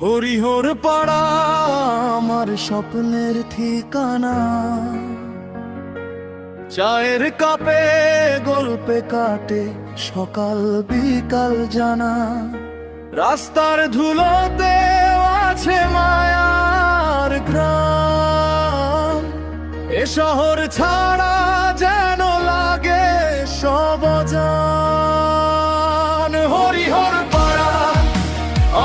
হরিহর পাড়া আমার স্বপ্নের ঠিকানা, চায়ের কাপে গল্পে কাটে সকাল বিকাল জানা। রাস্তার ধুলোতে আছে মায়ার গ্রাম, এ শহর ছাড়া যেন লাগে সব অজান। হরিহর পাড়া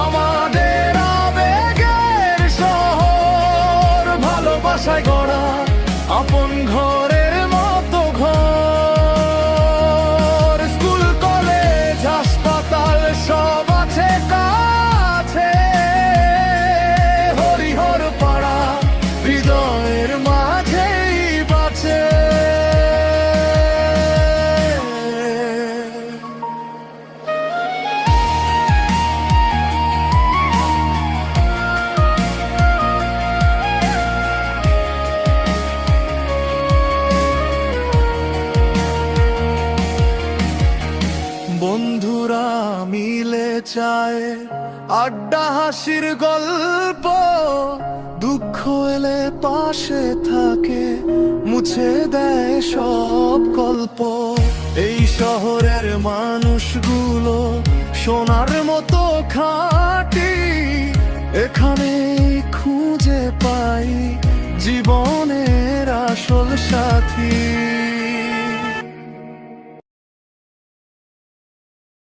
আমাদের আবেগের শহর, ভালোবাসায় গড়া আপন ঘরের মতো ঘর। স্কুল কলেজ হাসপাতাল সব আছে কাছে, হরিহর পাড়া হৃদয়ের মাঝেই বাঁচে। বন্ধুরা মিলে চায় আড্ডা হাসির গল্প, দুঃখ এলে পাশে থাকে মুছে দেয় সব গল্প। এই শহরের মানুষগুলো সোনার মতো খাঁটি, এখানে খুঁজে পাই জীবনের আসল সাথী।